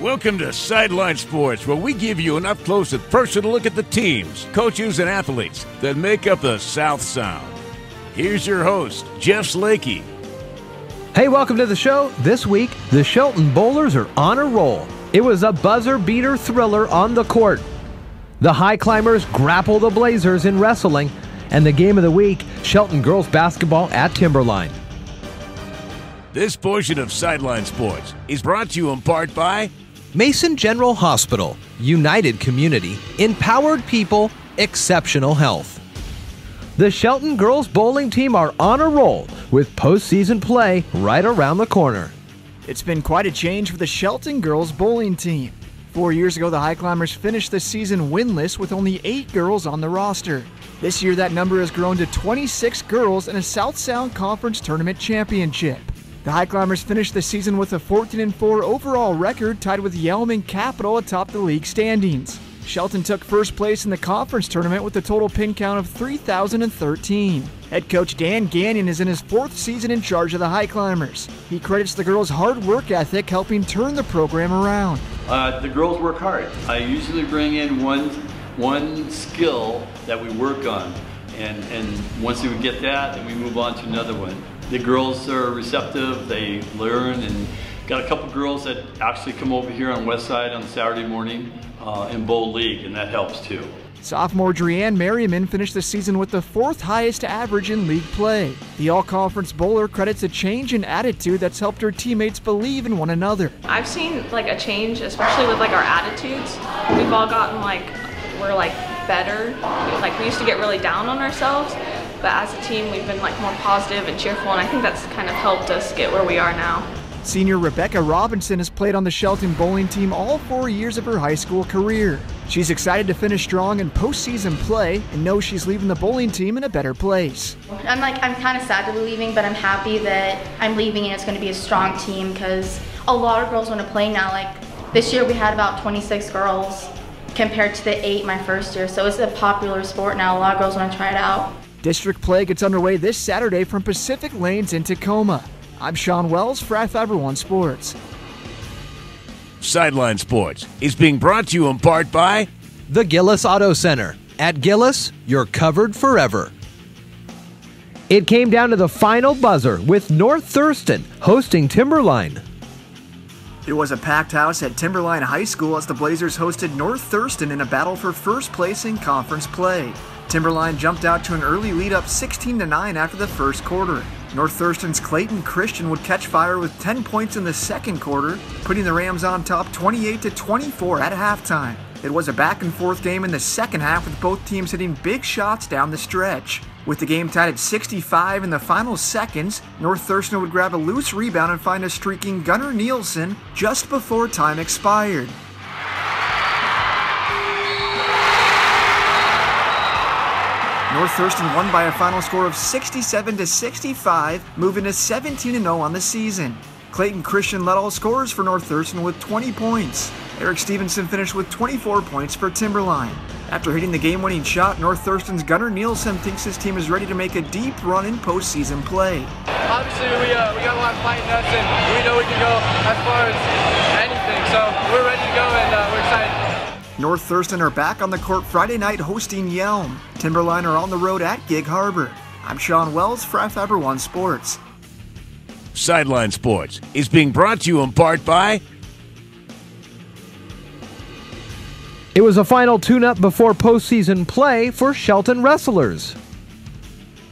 Welcome to Sideline Sports, where we give you an up-close and personal look at the teams, coaches, and athletes that make up the South Sound. Here's your host, Jeff Slakey. Hey, welcome to the show. This week, the Shelton Bowlers are on a roll. It was a buzzer-beater thriller on the court. The High Climbers grapple the Blazers in wrestling, and the game of the week, Shelton girls basketball at Timberline. This portion of Sideline Sports is brought to you in part by Mason General Hospital, United Community, Empowered People, Exceptional Health. The Shelton girls bowling team are on a roll with postseason play right around the corner. It's been quite a change for the Shelton girls bowling team. 4 years ago, the High Climbers finished the season winless with only 8 girls on the roster. This year, that number has grown to 26 girls in a South Sound Conference Tournament Championship. The High Climbers finished the season with a 14-4 overall record, tied with Yelm and Capital atop the league standings. Shelton took first place in the conference tournament with a total pin count of 3,013. Head coach Dan Gagnon is in his 4th season in charge of the High Climbers. He credits the girls' hard work ethic helping turn the program around. The girls work hard. I usually bring in one skill that we work on, and once we get that, then we move on to another one. The girls are receptive, they learn, and got a couple girls that actually come over here on West Side on Saturday morning in bowl league, and that helps too. Sophomore Drianne Merriman finished the season with the 4th highest average in league play. The all-conference bowler credits a change in attitude that's helped her teammates believe in one another. I've seen a change, especially with our attitudes. We've all gotten we're better. We used to get really down on ourselves, but as a team we've been more positive and cheerful, and I think that's kind of helped us get where we are now. Senior Rebecca Robinson has played on the Shelton bowling team all 4 years of her high school career. She's excited to finish strong in postseason play and knows she's leaving the bowling team in a better place. I'm kind of sad to be leaving, but I'm happy that I'm leaving and it's going to be a strong team because a lot of girls want to play now. This year we had about 26 girls compared to the 8 my first year, so it's a popular sport now. A lot of girls want to try it out. District play gets underway this Saturday from Pacific Lanes in Tacoma. I'm Sean Wells for Fiber One Sports. Sideline Sports is being brought to you in part by The Gillis Auto Center. At Gillis, you're covered forever. It came down to the final buzzer with North Thurston hosting Timberline. It was a packed house at Timberline High School as the Blazers hosted North Thurston in a battle for first place in conference play. Timberline jumped out to an early lead up 16-9 after the first quarter. North Thurston's Clayton Christian would catch fire with 10 points in the second quarter, putting the Rams on top 28-24 at halftime. It was a back-and-forth game in the second half with both teams hitting big shots down the stretch. With the game tied at 65 in the final seconds, North Thurston would grab a loose rebound and find a streaking Gunnar Nielsen just before time expired. North Thurston won by a final score of 67-65, moving to 17-0 on the season. Clayton Christian led all scorers for North Thurston with 20 points. Eric Stevenson finished with 24 points for Timberline. After hitting the game-winning shot, North Thurston's Gunnar Nielsen thinks his team is ready to make a deep run in postseason play. Obviously, we got a lot of fight in us, and we know we can go as far as anything, so we're ready to go, and we're excited. North Thurston are back on the court Friday night hosting Yelm. Timberline are on the road at Gig Harbor. I'm Sean Wells for Fiber One Sports. Sideline Sports is being brought to you in part by It was a final tune-up before postseason play for Shelton wrestlers.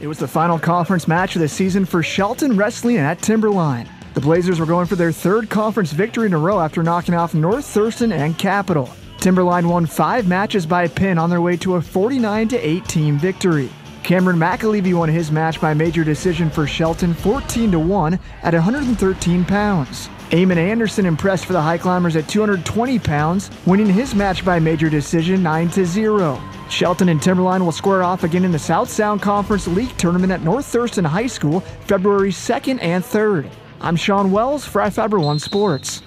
It was the final conference match of the season for Shelton wrestling at Timberline. The Blazers were going for their 3rd conference victory in a row after knocking off North Thurston and Capital. Timberline won 5 matches by pin on their way to a 49-18 victory. Cameron McAlevey won his match by major decision for Shelton 14-1 at 113 pounds. Eamon Anderson impressed for the High Climbers at 220 pounds, winning his match by major decision 9-0. Shelton and Timberline will square off again in the South Sound Conference League Tournament at North Thurston High School February 2nd and 3rd. I'm Sean Wells for Fiber One Sports.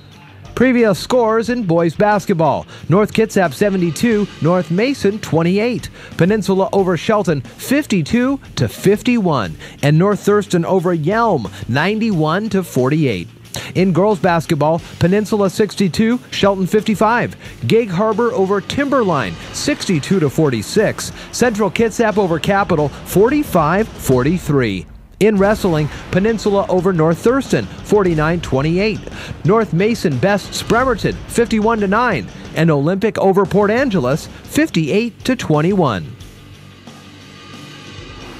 Previous scores in boys basketball: North Kitsap 72, North Mason 28, Peninsula over Shelton 52-51, and North Thurston over Yelm 91-48. In girls basketball, Peninsula 62, Shelton 55. Gig Harbor over Timberline 62-46. Central Kitsap over Capital 45-43. In wrestling, Peninsula over North Thurston 49-28. North Mason bests Bremerton 51-9. And Olympic over Port Angeles 58-21.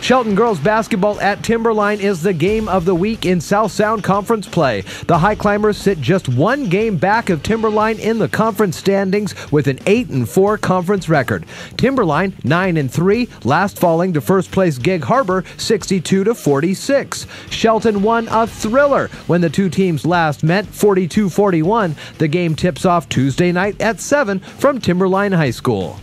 Shelton girls basketball at Timberline is the game of the week in South Sound Conference play. The High Climbers sit just one game back of Timberline in the conference standings with an 8-4 conference record. Timberline 9-3, last falling to first place Gig Harbor 62-46. Shelton won a thriller when the two teams last met 42-41. The game tips off Tuesday night at 7 from Timberline High School.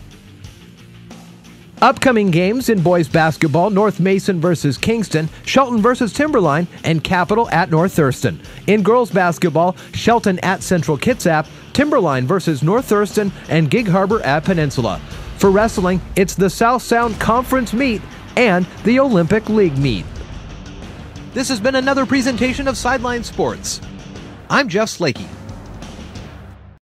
Upcoming games in boys basketball: North Mason versus Kingston, Shelton versus Timberline, and Capital at North Thurston. In girls basketball, Shelton at Central Kitsap, Timberline versus North Thurston, and Gig Harbor at Peninsula. For wrestling, it's the South Sound Conference meet and the Olympic League meet. This has been another presentation of Sideline Sports. I'm Jeff Slakey.